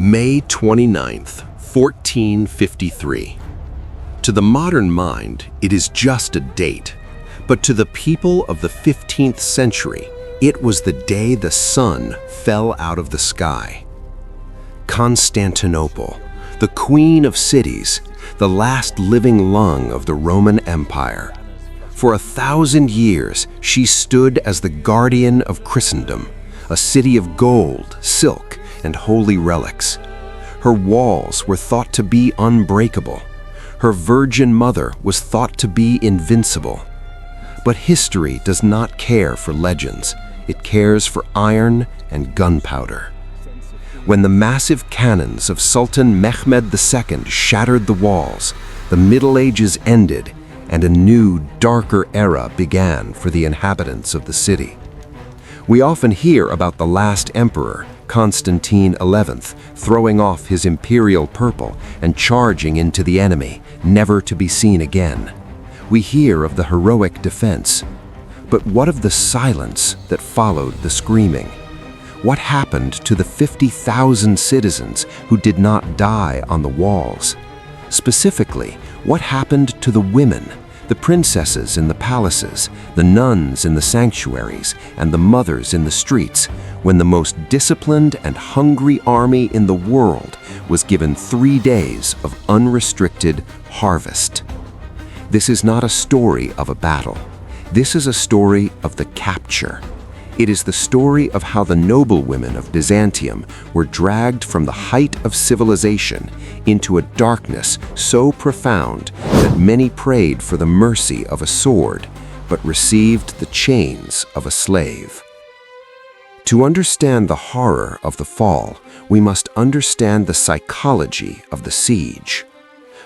May 29th, 1453. To the modern mind, it is just a date, but to the people of the 15th century, it was the day the sun fell out of the sky. Constantinople, the queen of cities, the last living lung of the Roman Empire. For 1,000 years, she stood as the guardian of Christendom, a city of gold, silk, and holy relics. Her walls were thought to be unbreakable. Her virgin mother was thought to be invincible. But history does not care for legends. It cares for iron and gunpowder. When the massive cannons of Sultan Mehmed II shattered the walls, the Middle Ages ended and a new, darker era began for the inhabitants of the city. We often hear about the last emperor, Constantine XI, throwing off his imperial purple and charging into the enemy, never to be seen again. We hear of the heroic defense. But what of the silence that followed the screaming? What happened to the 50,000 citizens who did not die on the walls? Specifically, what happened to the women, the princesses in the palaces, the nuns in the sanctuaries, and the mothers in the streets, when the most disciplined and hungry army in the world was given 3 days of unrestricted harvest? This is not a story of a battle. This is a story of the capture. It is the story of how the noblewomen of Byzantium were dragged from the height of civilization into a darkness so profound that many prayed for the mercy of a sword, but received the chains of a slave. To understand the horror of the fall, we must understand the psychology of the siege.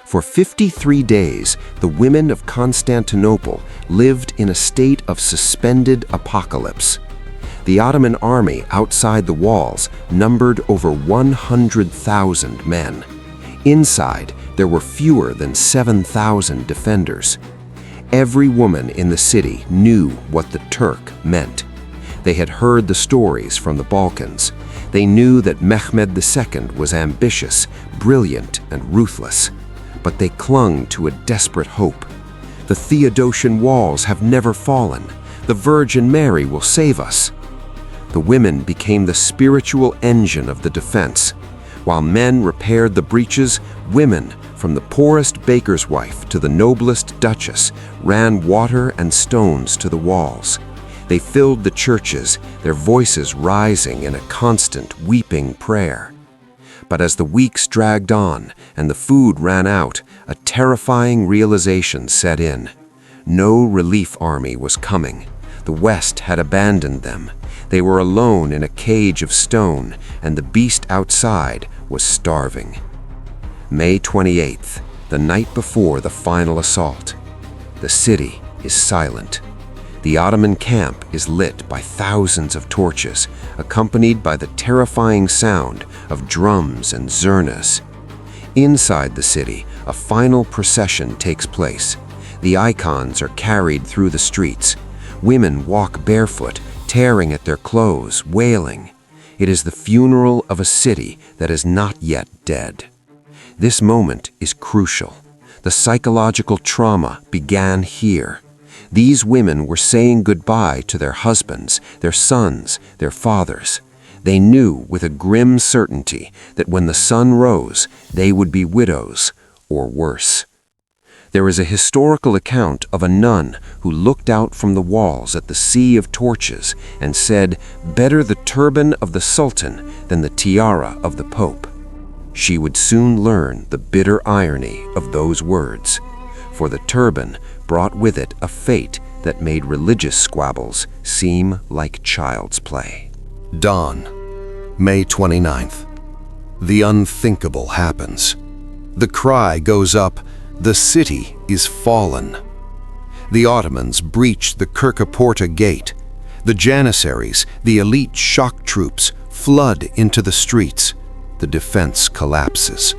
For 53 days, the women of Constantinople lived in a state of suspended apocalypse. The Ottoman army outside the walls numbered over 100,000 men. Inside, there were fewer than 7,000 defenders. Every woman in the city knew what the Turk meant. They had heard the stories from the Balkans. They knew that Mehmed II was ambitious, brilliant, and ruthless. But they clung to a desperate hope. The Theodosian walls have never fallen. The Virgin Mary will save us. The women became the spiritual engine of the defense. While men repaired the breaches, women, from the poorest baker's wife to the noblest duchess, ran water and stones to the walls. They filled the churches, their voices rising in a constant weeping prayer. But as the weeks dragged on and the food ran out, a terrifying realization set in. No relief army was coming. The West had abandoned them. They were alone in a cage of stone, and the beast outside was starving. May 28th, the night before the final assault. The city is silent. The Ottoman camp is lit by thousands of torches, accompanied by the terrifying sound of drums and zurnas. Inside the city, a final procession takes place. The icons are carried through the streets. Women walk barefoot, tearing at their clothes, wailing. It is the funeral of a city that is not yet dead. This moment is crucial. The psychological trauma began here. These women were saying goodbye to their husbands, their sons, their fathers. They knew with a grim certainty that when the sun rose, they would be widows, or worse. There is a historical account of a nun who looked out from the walls at the sea of torches and said, "Better the turban of the Sultan than the tiara of the Pope." She would soon learn the bitter irony of those words, for the turban brought with it a fate that made religious squabbles seem like child's play. Dawn, May 29th. The unthinkable happens. The cry goes up, "The city is fallen." The Ottomans breach the Kirkaporta gate. The Janissaries, the elite shock troops, flood into the streets. The defense collapses.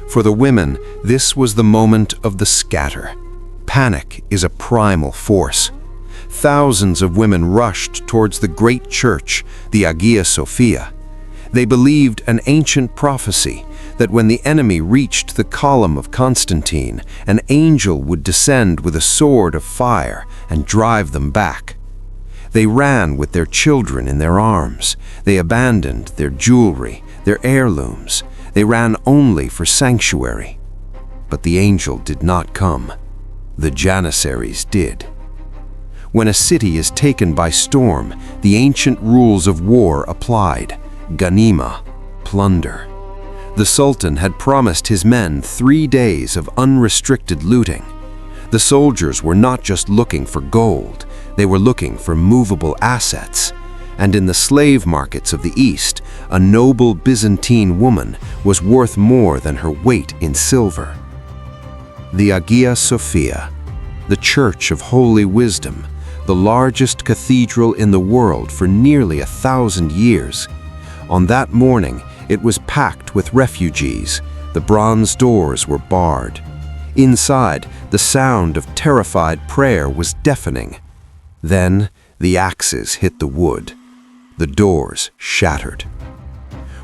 For the women, this was the moment of the scatter. Panic is a primal force. Thousands of women rushed towards the great church, the Hagia Sophia. They believed an ancient prophecy that when the enemy reached the column of Constantine, an angel would descend with a sword of fire and drive them back. They ran with their children in their arms. They abandoned their jewelry, their heirlooms. They ran only for sanctuary. But the angel did not come. The Janissaries did. When a city is taken by storm, the ancient rules of war applied: ganima, plunder. The Sultan had promised his men 3 days of unrestricted looting. The soldiers were not just looking for gold, they were looking for movable assets. And in the slave markets of the East, a noble Byzantine woman was worth more than her weight in silver. The Hagia Sophia, the Church of Holy Wisdom, the largest cathedral in the world for nearly 1,000 years. On that morning, it was packed with refugees. The bronze doors were barred. Inside, the sound of terrified prayer was deafening. Then, the axes hit the wood. The doors shattered.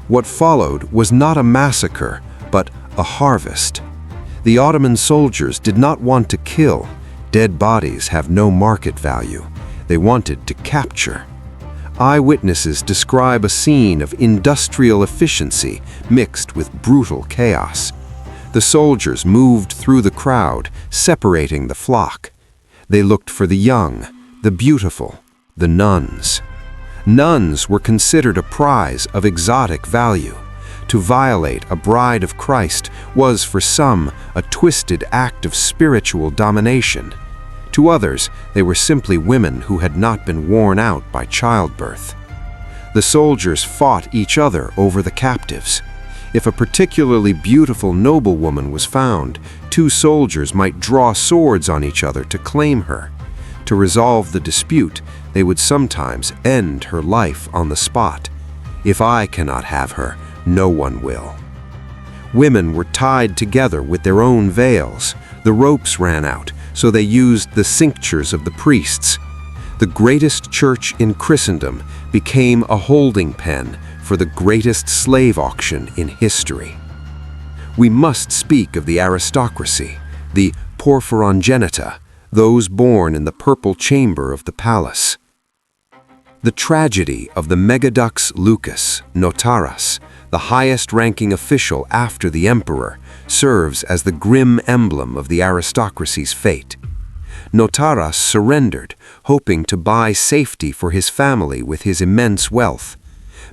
What followed was not a massacre, but a harvest. The Ottoman soldiers did not want to kill. Dead bodies have no market value. They wanted to capture. Eyewitnesses describe a scene of industrial efficiency mixed with brutal chaos. The soldiers moved through the crowd, separating the flock. They looked for the young, the beautiful, the nuns. Nuns were considered a prize of exotic value. To violate a bride of Christ was for some a twisted act of spiritual domination. To others, they were simply women who had not been worn out by childbirth. The soldiers fought each other over the captives. If a particularly beautiful noblewoman was found, 2 soldiers might draw swords on each other to claim her. To resolve the dispute, they would sometimes end her life on the spot. If I cannot have her, no one will. Women were tied together with their own veils. The ropes ran out, so they used the cinctures of the priests. The greatest church in Christendom became a holding pen for the greatest slave auction in history. We must speak of the aristocracy, the porphyrogenita, those born in the purple chamber of the palace. The tragedy of the Megadux Lucas, Notaras, the highest-ranking official after the emperor, serves as the grim emblem of the aristocracy's fate. Notaras surrendered, hoping to buy safety for his family with his immense wealth.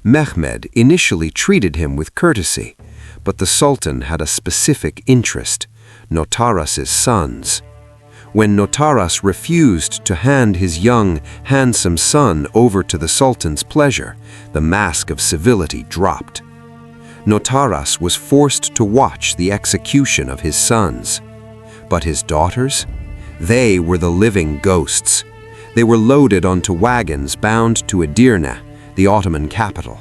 Mehmed initially treated him with courtesy, but the Sultan had a specific interest: Notaras's sons. When Notaras refused to hand his young, handsome son over to the Sultan's pleasure, the mask of civility dropped. Notaras was forced to watch the execution of his sons. But his daughters? They were the living ghosts. They were loaded onto wagons bound to Edirne, the Ottoman capital.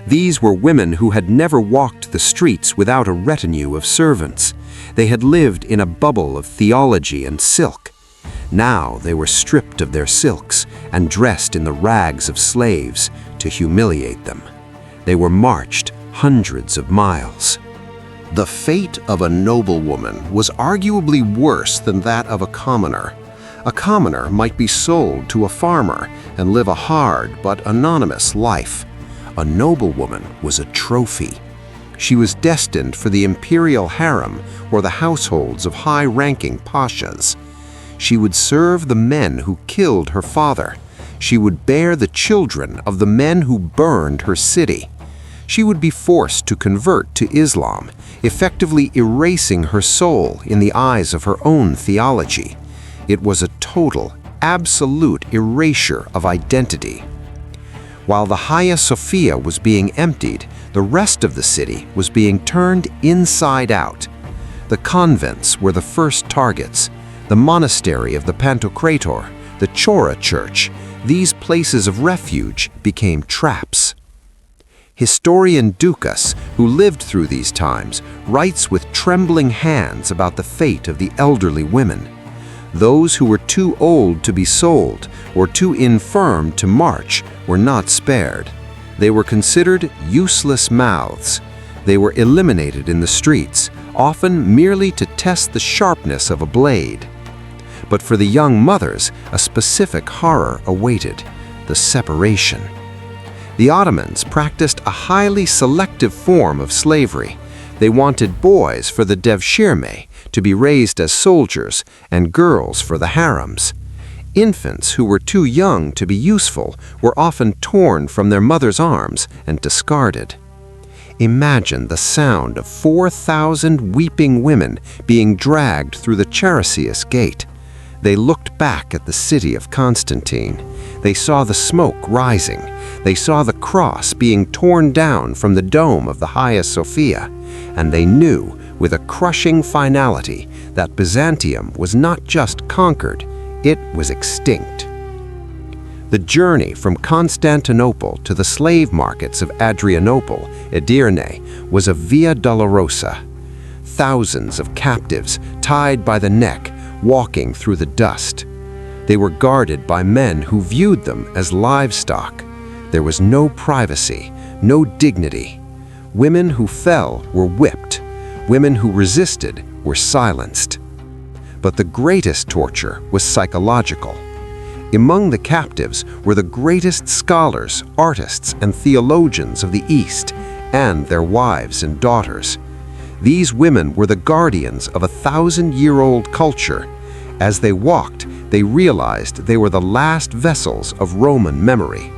These were women who had never walked the streets without a retinue of servants. They had lived in a bubble of theology and silk. Now they were stripped of their silks and dressed in the rags of slaves to humiliate them. They were marched hundreds of miles. The fate of a noblewoman was arguably worse than that of a commoner. A commoner might be sold to a farmer and live a hard but anonymous life. A noblewoman was a trophy. She was destined for the imperial harem or the households of high-ranking pashas. She would serve the men who killed her father. She would bear the children of the men who burned her city. She would be forced to convert to Islam, effectively erasing her soul in the eyes of her own theology. It was a total, absolute erasure of identity. While the Hagia Sophia was being emptied, the rest of the city was being turned inside out. The convents were the first targets. The monastery of the Pantocrator, the Chora Church, these places of refuge became traps. Historian Dukas, who lived through these times, writes with trembling hands about the fate of the elderly women. Those who were too old to be sold or too infirm to march were not spared. They were considered useless mouths. They were eliminated in the streets, often merely to test the sharpness of a blade. But for the young mothers, a specific horror awaited: the separation. The Ottomans practiced a highly selective form of slavery. They wanted boys for the devshirme, to be raised as soldiers, and girls for the harems. Infants who were too young to be useful were often torn from their mother's arms and discarded. Imagine the sound of 4,000 weeping women being dragged through the Charisius gate. They looked back at the city of Constantine. They saw the smoke rising. They saw the cross being torn down from the dome of the Hagia Sophia, and they knew with a crushing finality that Byzantium was not just conquered, it was extinct. The journey from Constantinople to the slave markets of Adrianople, Edirne, was a via dolorosa. Thousands of captives tied by the neck, walking through the dust. They were guarded by men who viewed them as livestock. There was no privacy, no dignity. Women who fell were whipped. Women who resisted were silenced. But the greatest torture was psychological. Among the captives were the greatest scholars, artists, and theologians of the East, and their wives and daughters. These women were the guardians of a 1,000-year-old culture. As they walked, they realized they were the last vessels of Roman memory.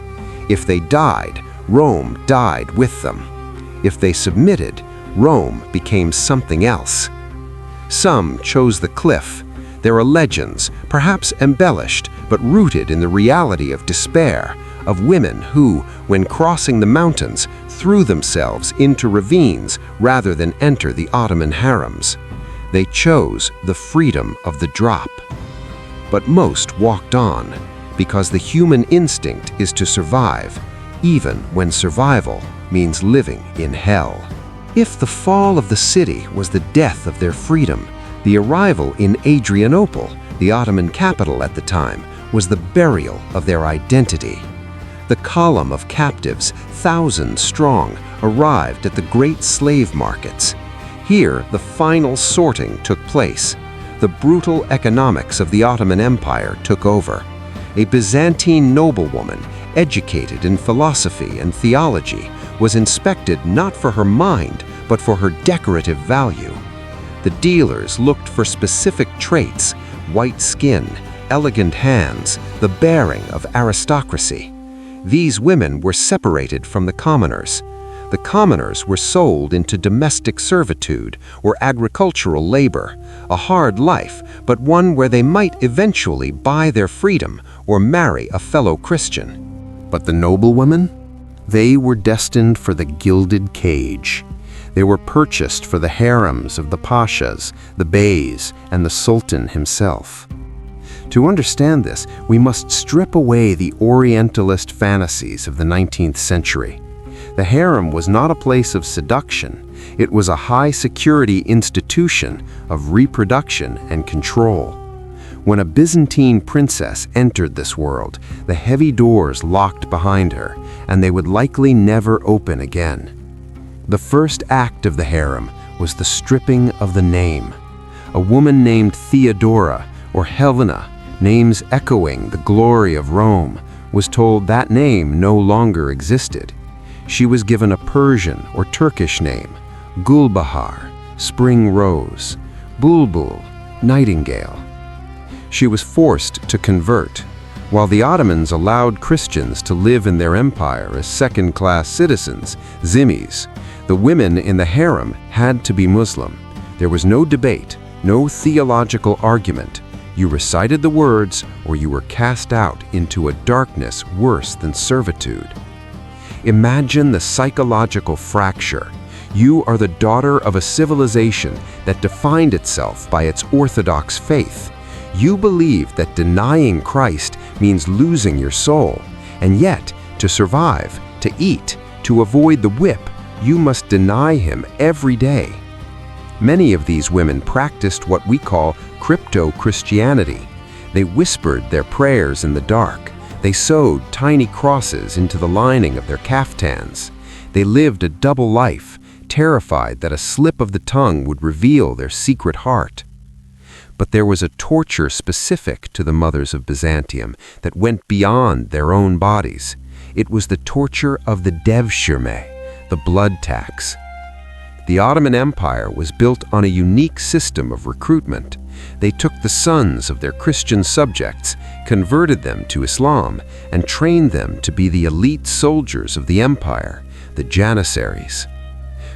If they died, Rome died with them. If they submitted, Rome became something else. Some chose the cliff. There are legends, perhaps embellished, but rooted in the reality of despair, of women who, when crossing the mountains, threw themselves into ravines rather than enter the Ottoman harems. They chose the freedom of the drop. But most walked on, because the human instinct is to survive, even when survival means living in hell. If the fall of the city was the death of their freedom, the arrival in Adrianople, the Ottoman capital at the time, was the burial of their identity. The column of captives, thousands strong, arrived at the great slave markets. Here, the final sorting took place. The brutal economics of the Ottoman Empire took over. A Byzantine noblewoman, educated in philosophy and theology, was inspected not for her mind, but for her decorative value. The dealers looked for specific traits: white skin, elegant hands, the bearing of aristocracy. These women were separated from the commoners. The commoners were sold into domestic servitude or agricultural labor, a hard life, but one where they might eventually buy their freedom or marry a fellow Christian. But the noblewomen? They were destined for the gilded cage. They were purchased for the harems of the pashas, the beys, and the sultan himself. To understand this, we must strip away the Orientalist fantasies of the 19th century. The harem was not a place of seduction. It was a high-security institution of reproduction and control. When a Byzantine princess entered this world, the heavy doors locked behind her, and they would likely never open again. The first act of the harem was the stripping of the name. A woman named Theodora or Helena, names echoing the glory of Rome, was told that name no longer existed. She was given a Persian or Turkish name: Gulbahar, spring rose; Bulbul, nightingale. She was forced to convert. While the Ottomans allowed Christians to live in their empire as second-class citizens, zimmis, the women in the harem had to be Muslim. There was no debate, no theological argument. You recited the words, or you were cast out into a darkness worse than servitude. Imagine the psychological fracture. You are the daughter of a civilization that defined itself by its orthodox faith. You believe that denying Christ means losing your soul, and yet, to survive, to eat, to avoid the whip, you must deny him every day. Many of these women practiced what we call crypto-Christianity. They whispered their prayers in the dark. They sewed tiny crosses into the lining of their caftans. They lived a double life, terrified that a slip of the tongue would reveal their secret heart. But there was a torture specific to the mothers of Byzantium that went beyond their own bodies. It was the torture of the devshirme, the blood tax. The Ottoman Empire was built on a unique system of recruitment. They took the sons of their Christian subjects, converted them to Islam, and trained them to be the elite soldiers of the empire, the janissaries.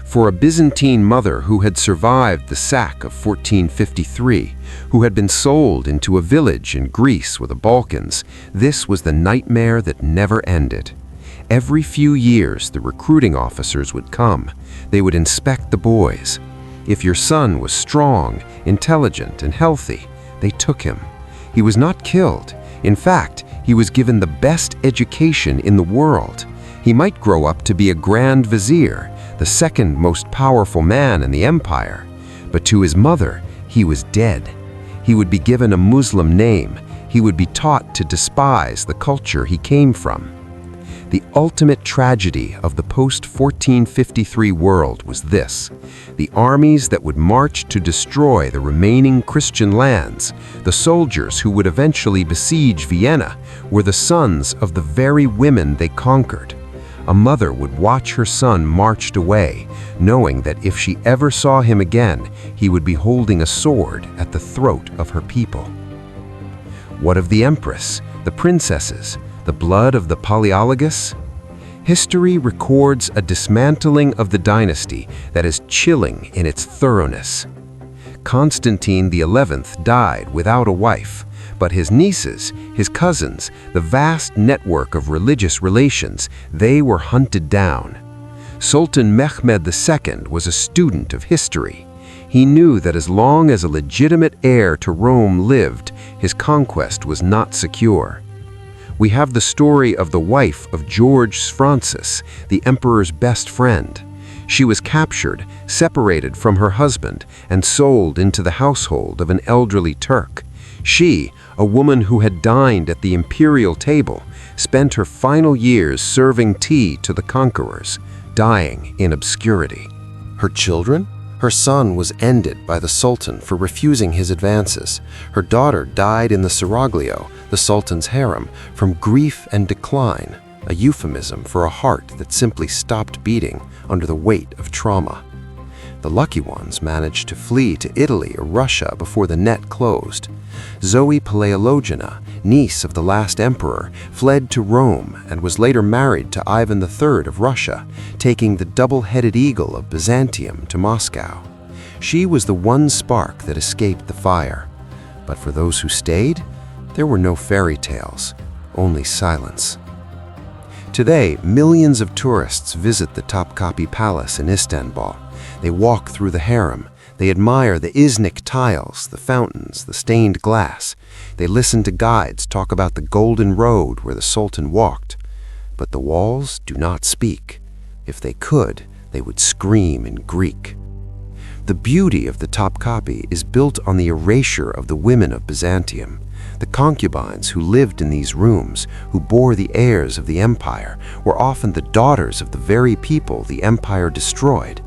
For a Byzantine mother who had survived the sack of 1453, who had been sold into a village in Greece or the Balkans, this was the nightmare that never ended. Every few years, the recruiting officers would come. They would inspect the boys. If your son was strong, intelligent, and healthy, they took him. He was not killed. In fact, he was given the best education in the world. He might grow up to be a grand vizier, the second most powerful man in the empire. But to his mother, he was dead. He would be given a Muslim name. He would be taught to despise the culture he came from. The ultimate tragedy of the post-1453 world was this: the armies that would march to destroy the remaining Christian lands, the soldiers who would eventually besiege Vienna, were the sons of the very women they conquered. A mother would watch her son marched away, knowing that if she ever saw him again, he would be holding a sword at the throat of her people. What of the empress, the princesses, the blood of the Paleologus? History records a dismantling of the dynasty that is chilling in its thoroughness. Constantine XI died without a wife, but his nieces, his cousins, the vast network of religious relations, they were hunted down. Sultan Mehmed II was a student of history. He knew that as long as a legitimate heir to Rome lived, his conquest was not secure. We have the story of the wife of George Francis, the emperor's best friend. She was captured, separated from her husband, and sold into the household of an elderly Turk. She, a woman who had dined at the imperial table, spent her final years serving tea to the conquerors, dying in obscurity. Her children? Her son was ended by the Sultan for refusing his advances. Her daughter died in the seraglio, the Sultan's harem, from grief and decline, a euphemism for a heart that simply stopped beating under the weight of trauma. The lucky ones managed to flee to Italy or Russia before the net closed. Zoe Paleologina, niece of the last emperor, fled to Rome and was later married to Ivan III of Russia, taking the double-headed eagle of Byzantium to Moscow. She was the one spark that escaped the fire. But for those who stayed, there were no fairy tales, only silence. Today, millions of tourists visit the Topkapi Palace in Istanbul. They walk through the harem. They admire the Iznik tiles, the fountains, the stained glass. They listen to guides talk about the golden road where the Sultan walked. But the walls do not speak. If they could, they would scream in Greek. The beauty of the Topkapi is built on the erasure of the women of Byzantium. The concubines who lived in these rooms, who bore the heirs of the empire, were often the daughters of the very people the empire destroyed.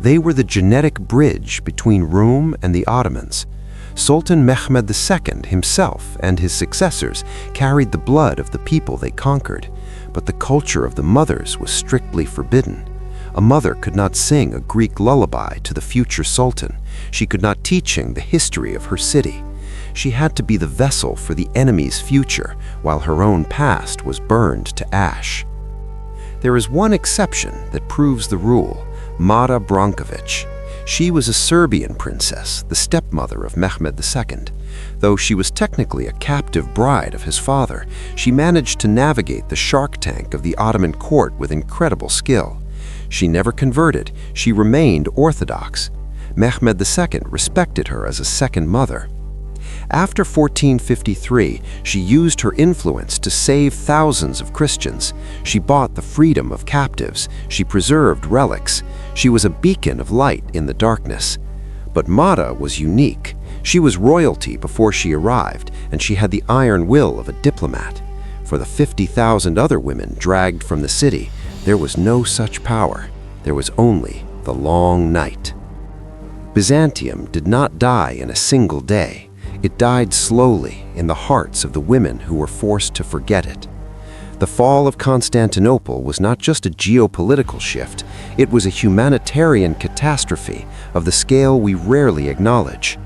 They were the genetic bridge between Rome and the Ottomans. Sultan Mehmed II himself and his successors carried the blood of the people they conquered, but the culture of the mothers was strictly forbidden. A mother could not sing a Greek lullaby to the future sultan. She could not teach him the history of her city. She had to be the vessel for the enemy's future, while her own past was burned to ash. There is one exception that proves the rule: Mara Branković. She was a Serbian princess, the stepmother of Mehmed II. Though she was technically a captive bride of his father, she managed to navigate the shark tank of the Ottoman court with incredible skill. She never converted, she remained Orthodox. Mehmed II respected her as a second mother. After 1453, she used her influence to save thousands of Christians. She bought the freedom of captives. She preserved relics. She was a beacon of light in the darkness. But Mara was unique. She was royalty before she arrived, and she had the iron will of a diplomat. For the 50,000 other women dragged from the city, there was no such power. There was only the long night. Byzantium did not die in a single day. It died slowly in the hearts of the women who were forced to forget it. The fall of Constantinople was not just a geopolitical shift, it was a humanitarian catastrophe of the scale we rarely acknowledge.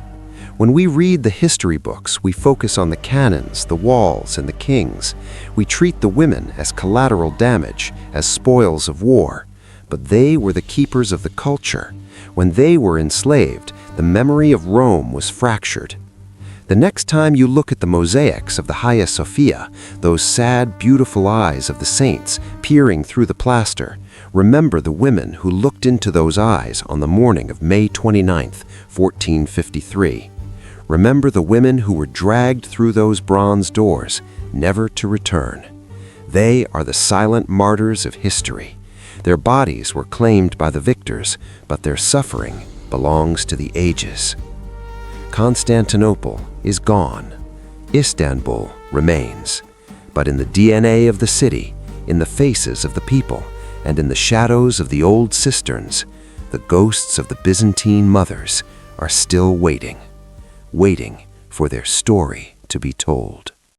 When we read the history books, we focus on the cannons, the walls, and the kings. We treat the women as collateral damage, as spoils of war. But they were the keepers of the culture. When they were enslaved, the memory of Rome was fractured. The next time you look at the mosaics of the Hagia Sophia, those sad, beautiful eyes of the saints peering through the plaster, remember the women who looked into those eyes on the morning of May 29, 1453. Remember the women who were dragged through those bronze doors, never to return. They are the silent martyrs of history. Their bodies were claimed by the victors, but their suffering belongs to the ages. Constantinople is gone. Istanbul remains. But in the DNA of the city, in the faces of the people, and in the shadows of the old cisterns, the ghosts of the Byzantine mothers are still waiting for their story to be told.